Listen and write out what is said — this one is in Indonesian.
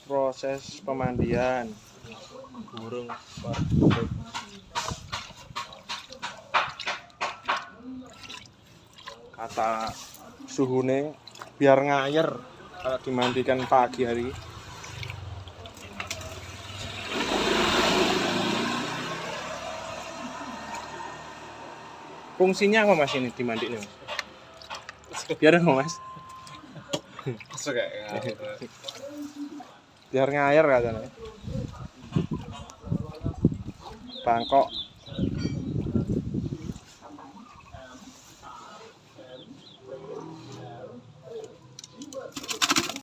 Proses pemandian burung kata suhune biar ngayer kalau dimandikan pagi hari. Fungsinya apa mas ini dimandiin mas? Biar apa mas? Biar ngayer katanya. Bangkok